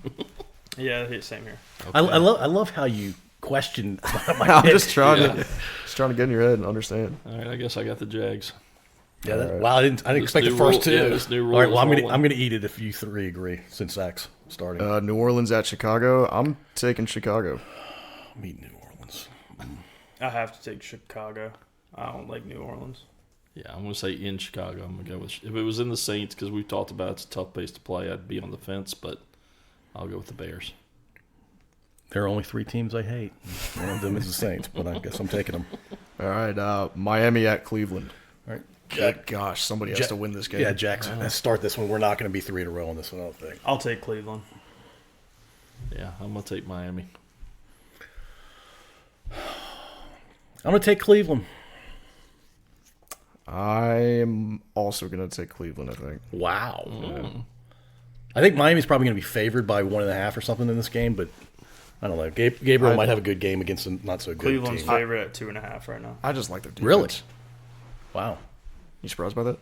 Yeah, same here. I love how you question my I'm pick. just trying to get in your head and understand. All right. I guess I got the Jags. Yeah, All right. wow, I didn't expect the new first rule- 2. yeah, this new rule All right, is well, I'm rolling. gonna eat it if you 3 agree, since Zach's starting. New Orleans at Chicago. I'm taking Chicago. I'm eating New Orleans. I have to take Chicago. I don't like New Orleans. Yeah, I'm going to say in Chicago. I'm going to go with. If it was in the Saints, because we've talked about it's a tough place to play, I'd be on the fence, but I'll go with the Bears. There are only 3 teams I hate. One of them is the Saints, but I guess I'm taking them. All right, Miami at Cleveland. All right, Good gosh, somebody has Jack- to win this game. Yeah, Jackson. Let's start this one. We're not going to be 3 in a row on this one, I don't think. I'll take Cleveland. Yeah, I'm going to take Miami. I'm going to take Cleveland. I am also going to take Cleveland, I think. Wow. I think Miami's probably going to be favored by 1.5 or something in this game, but I don't know. Gabriel might have a good game against a not so good Cleveland's team. favorite at 2.5 right now. I just like their defense. Really? Wow. You surprised by that?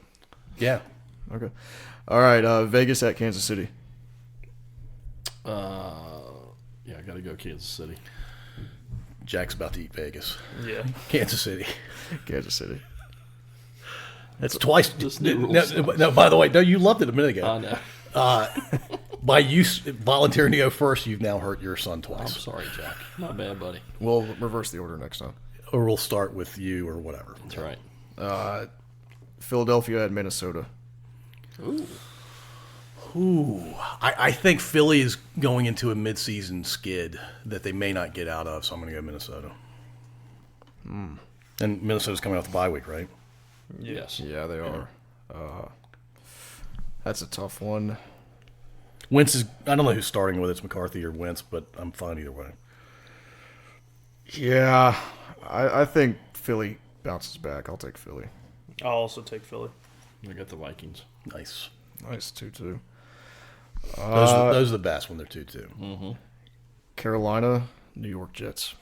Yeah. Okay. All right, Vegas at Kansas City. Yeah, I got to go Kansas City. Jack's about to eat Vegas. Yeah. Kansas City. Kansas City. That's twice. This new rule No, by the way, no, you loved it a minute I ago. know. By you volunteering to go first, you've now hurt your son I'm twice. sorry, Jack. My bad, buddy. We'll reverse the order next time. Or we'll start with you or whatever. That's right. Philadelphia at Minnesota. I think Philly is going into a midseason skid that they may not get out of, so I'm going to go Minnesota. And Minnesota's coming off the bye week, right? Yes. Yeah, they are. That's a tough one. Wentz is, I don't know who's starting with it, it's McCarthy or Wentz, but I'm fine either way. Yeah, I think Philly bounces back. I'll take Philly. I'll also take Philly. I got the Vikings. Nice. Nice, 2-2. Those are the best when they're 2-2. Carolina, New York Jets.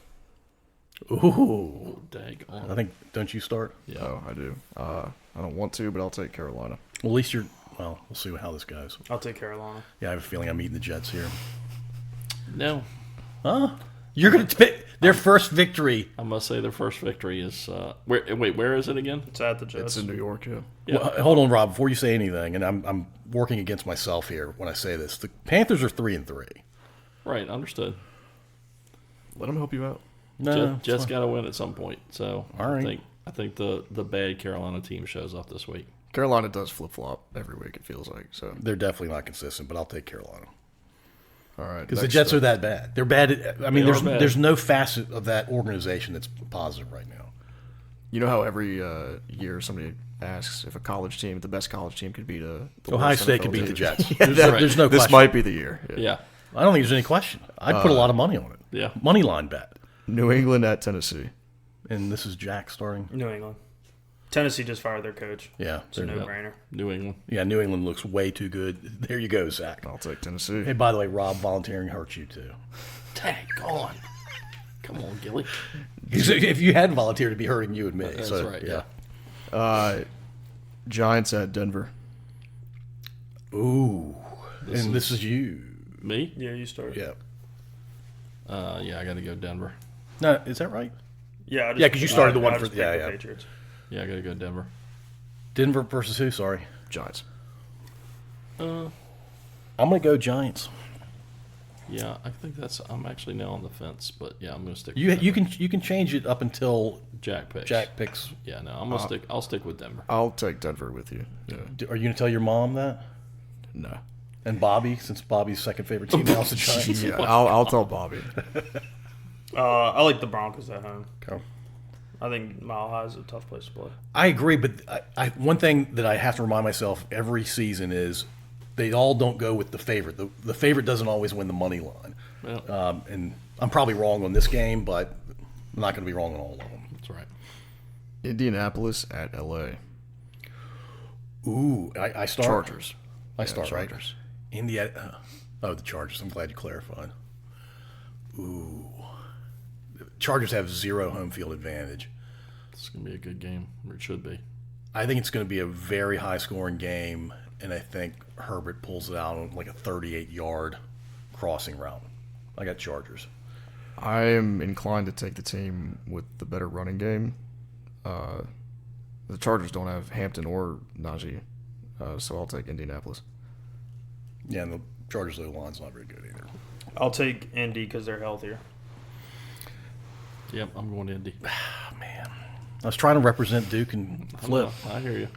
Ooh. Dag I on. think, don't you start? Yeah. Oh, I do. I don't want to, but I'll take Carolina. Well, at least we'll see how this goes. I'll take Carolina. Yeah, I have a feeling I'm eating the Jets here. No. Huh? You're going to pick their first victory. I must say their first victory is where is it again? It's at the Jets. It's in New York, yeah. Yeah. Well, hold on, Rob, before you say anything, and I'm working against myself here when I say this. The Panthers are 3-3. Right, understood. Let them help you out. No, Jets got to win at some point. So All right. I think the bad Carolina team shows up this week. Carolina does flip-flop every week, it feels like. So, they're definitely not consistent, but I'll take Carolina. all right. Because the next Jets up. are that bad. They're bad. I mean, They are bad. there's no facet of that organization that's positive right now. You know how every year somebody asks if a college team, the best college team, could beat the Ohio worst State NFL could beat the team? Jets. Yeah, There's no this question. might be the year. Yeah. Yeah. I don't think there's any question. I'd put a lot of money on it. Yeah. Money line bet. New England at Tennessee. And this is Jack starting. New England. Tennessee just fired their coach. Yeah. It's a they're- no-brainer. New England. Yeah, New England looks way too good. There you go, Zach. I'll take Tennessee. Hey, by the way, Rob, volunteering hurts you too. Tag on. Come on, Gilly. If you hadn't volunteered, it'd be hurting you and me. That's so, right, yeah. Giants at Denver. Ooh. This is you. Me? Yeah, you start. Yeah. Yeah, I got to go Denver. No, is that right? Yeah, Yeah, 'cause you started the one I for- just yeah, picked the yeah. Patriots. Yeah, I got to go Denver. Denver versus who? Sorry. Giants. I'm going to go Giants. Yeah, I think I'm actually now on the fence, but yeah, I'm going to stick You with Denver. you can change it up until Jack picks. Jack picks. Yeah, no, I'm going to I'll stick with Denver. I'll take Denver with you. Yeah. Are you going to tell your mom that? No. And Bobby, since Bobby's second favorite team now is the Giants. Yeah, I'll tell Bobby. I like the Broncos at home. Okay. I think Mile High is a tough place to play. I agree, but one thing that I have to remind myself every season is they all don't go with the favorite. The favorite doesn't always win the money line. Yeah, And I'm probably wrong on this game, but I'm not going to be wrong on all of them. that's right. Indianapolis at LA. Ooh, I start. Chargers. I start, Chargers. right? India. Oh, the Chargers. I'm glad you clarified. Ooh. The Chargers have 0 home field advantage. It's going to be a good game, or it should be. I think it's going to be a very high-scoring game, and I think Herbert pulls it out on like a 38-yard crossing route. I got Chargers. I am inclined to take the team with the better running game. The Chargers don't have Hampton or Najee, so I'll take Indianapolis. Yeah, and the Chargers' O-line's not very good either. I'll take Indy because they're healthier. Yep, I'm going to Indy. Oh, man. I was trying to represent Duke and flip. I hear you.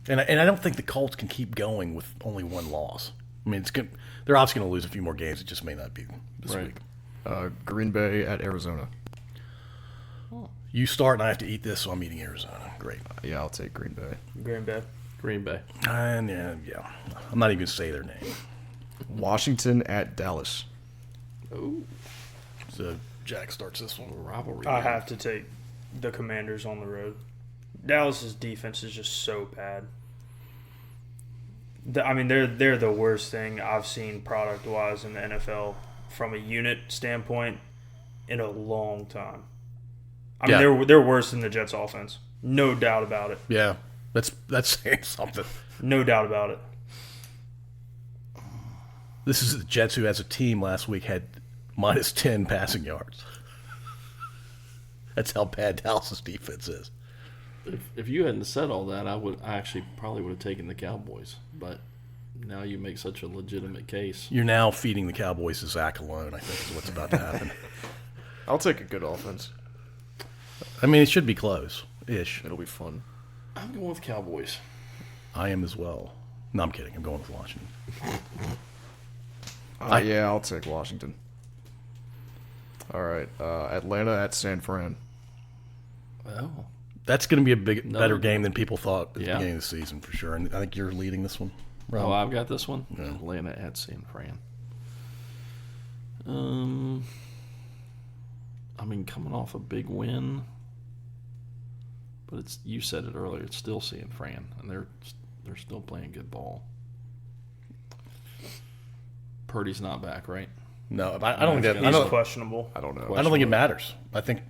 And I don't think the Colts can keep going with only one loss. I mean, they're obviously going to lose a few more games. It just may not be this Right. week. Green Bay at Arizona. You start, and I have to eat this, so I'm eating Arizona. Great. Yeah, I'll take Green Bay. Green Bay. Green Bay. And yeah. I'm not even going to say their name. Washington at Dallas. Ooh, So Jack starts this one. rivalry. I game. have to take the Commanders on the road. Dallas's defense is just so bad. I mean, they're the worst thing I've seen product-wise in the NFL from a unit standpoint in a long time. I mean, Yeah. they're worse than the Jets' offense. No doubt about it. Yeah, that's saying something. No doubt about it. This is the Jets, who as a team last week had minus 10 passing yards. That's how bad Dallas's defense is. If you hadn't said all that, I actually probably would have taken the Cowboys. But now you make such a legitimate case. You're now feeding the Cowboys to Zach alone, I think is what's about to happen. I'll take a good offense. I mean, it should be close-ish. It'll be fun. I'm going with Cowboys. I am as well. No, I'm kidding. I'm going with Washington. Yeah, I'll take Washington. All right, Atlanta at San Fran. Oh, That's going to be a No. better game than people thought at the Yeah. beginning of the season, for sure. And I think you're leading this one. Rob. I've got this one. Yeah. Atlanta at San Fran. I mean, coming off a big win, but you said it earlier. It's still San Fran, and they're still playing good ball. Purdy's not back, right? No, I don't think that. I He's don't, questionable. I don't know. I don't think it matters. I think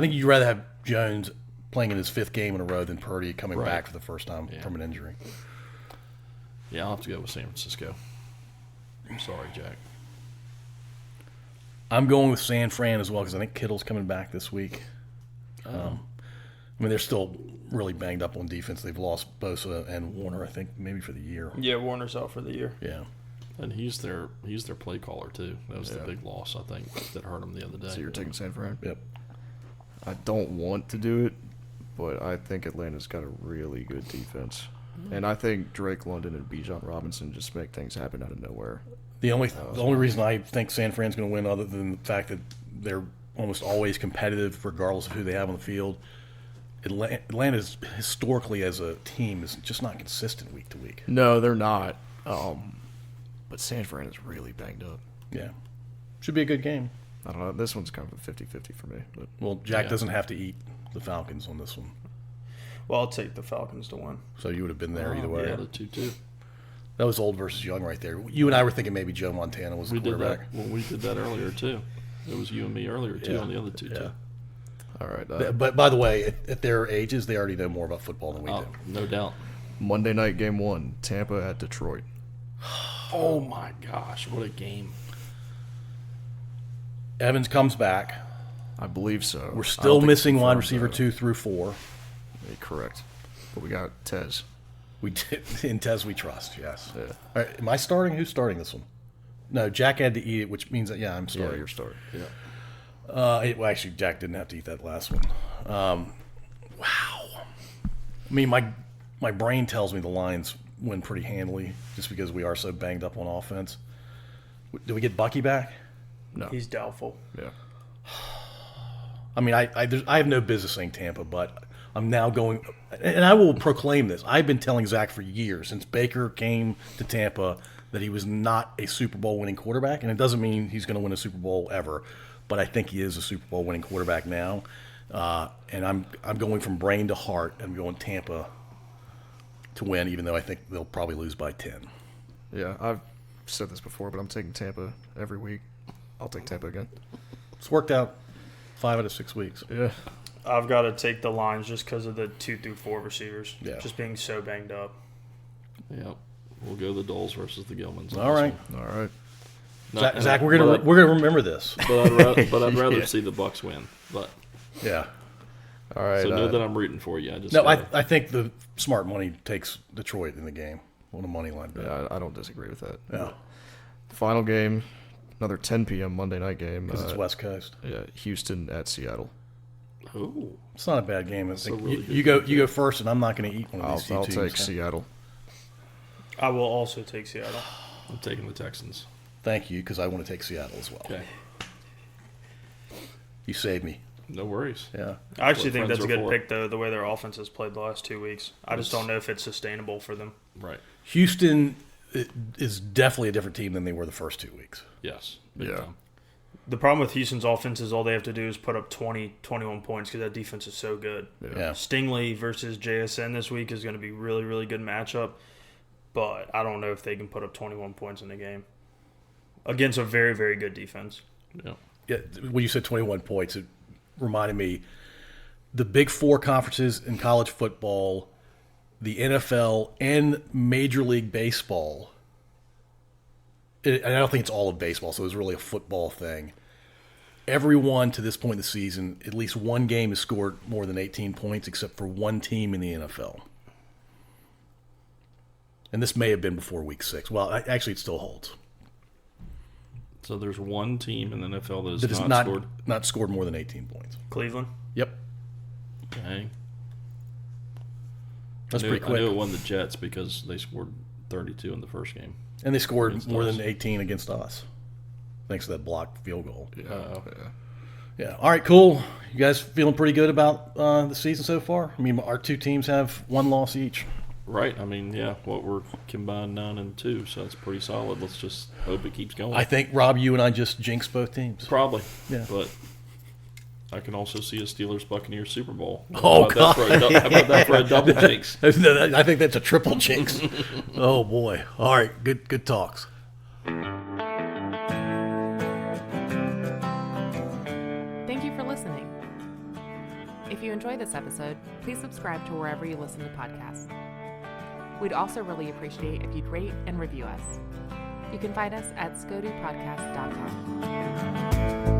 you'd rather have Jones playing in his 5th game in a row than Purdy coming Right. back for the first time Yeah. from an injury. Yeah, I'll have to go with San Francisco. I'm sorry, Jack. I'm going with San Fran as well because I think Kittle's coming back this week. I mean, they're still really banged up on defense. They've lost Bosa and Warner, I think, maybe for the year. Yeah, Warner's out for the year. Yeah. And he's their play caller too. That was the big loss, I think, that hurt him the other day. So you're taking San Fran? Yep. I don't want to do it, but I think Atlanta's got a really good defense. And I think Drake London and Bijan Robinson just make things happen out of nowhere. The only reason I think San Fran's going to win, other than the fact that they're almost always competitive regardless of who they have on the field, Atlanta's historically as a team is just not consistent week to week. No, they're not. But San Fran is really banged up. Yeah. Should be a good game. I don't know. This one's kind of a 50-50 for me. But Well, Jack Yeah. doesn't have to eat the Falcons on this one, Well, I'll take the Falcons to win. so you would have been there either way. Yeah, the 2-2. That was old versus young right there. You and I were thinking maybe Joe Montana was the We did quarterback. that. Well, we did that earlier too. It was you and me earlier too Yeah. on the other two too. All right. But by the way, at their ages, they already know more about football than we Oh, do. no doubt. Monday night game 1, Tampa at Detroit. Oh my gosh, what a game! Evans comes back. I believe so. We're I still don't think missing it's wide confirmed, receiver though. 2 through 4. Yeah, correct. But we got Tez. We did, in Tez we trust, yes. Yeah. All right, am I starting? Who's starting this one? No, Jack had to eat it, which means that, I'm Yeah, starting. you're starting. Yeah. Well, actually, Jack didn't have to eat that last one. Wow. I mean, my brain tells me the Lions win pretty handily just because we are so banged up on offense. Do we get Bucky back? No. He's doubtful. Yeah. I mean, I have no business saying Tampa, but I'm now going, and I will proclaim this. I've been telling Zach for years, since Baker came to Tampa, that he was not a Super Bowl winning quarterback, and it doesn't mean he's going to win a Super Bowl ever, but I think he is a Super Bowl winning quarterback now. And I'm going from brain to heart. I'm going Tampa to win, even though I think they'll probably lose by 10. Yeah, I've said this before, but I'm taking Tampa every week. I'll take Tampa again. It's worked out 5 out of 6 weeks. Yeah. I've got to take the Lions just because of the 2 through 4 receivers. Yeah. Just being so banged up. Yep. We'll go the Doles versus the Gilmans. on All this right, one. All right. No, Zach, we're gonna remember this. But I'd rather see the Bucks win. But Yeah. All right. so know that I'm rooting for you. I just No, gotta- I think the smart money takes Detroit in the game on a money line bet. yeah, I don't disagree with that. Yeah, Final game, another 10 p.m. Monday night game. because it's West Coast. Yeah, Houston at Seattle. Oh, It's not a bad game. I think really good you go first, and I'm not going to eat one of I'll these two take teams. Seattle. I will also take Seattle. I'm taking the Texans. Thank you, because I want to take Seattle as well. Okay. You saved me. No worries. Yeah. I actually what think that's friends a are good for. pick, though, the way their offense has played the last 2 weeks. I just Yes. don't know if it's sustainable for them. Right. Houston is definitely a different team than they were the first 2 weeks. Yes. Big Yeah. time. The problem with Houston's offense is all they have to do is put up 20, 21 points because that defense is so good. Yeah. Stingley versus JSN this week is going to be really, really good matchup, but I don't know if they can put up 21 points in the game against a very, very good defense. Yeah. Yeah. When you said 21 points, it reminded me the Big Four conferences in college football, the NFL, and Major League Baseball. And I don't think it's all of baseball, so it was really a football thing. Everyone to this point in the season, at least one game has scored more than 18 points, except for one team in the NFL. And this may have been before Week 6. Well, actually, it still holds. So there's one team in the NFL that That has has not, not scored more than 18 points. Cleveland? Yep, Dang. that's I knew, pretty I knew it quick. won the Jets because they scored 32 in the first game. And they scored Against more us. than 18 against us, thanks to that blocked field goal. Yeah. Uh-oh. Yeah. Yeah. All right, cool. You guys feeling pretty good about the season so far? I mean, our two teams have one loss each. Right. I mean, yeah, what we're combined 9-2, so that's pretty solid. Let's just hope it keeps going. I think, Rob, you and I just jinxed both teams. Probably. Yeah. But I can also see a Steelers-Buccaneers Super Bowl. Oh, How about that for a double jinx? I think that's a triple jinx. Oh, boy. All right, good talks. Thank you for listening. If you enjoyed this episode, please subscribe to wherever you listen to podcasts. We'd also really appreciate if you'd rate and review us. You can find us at scodupodcast.com.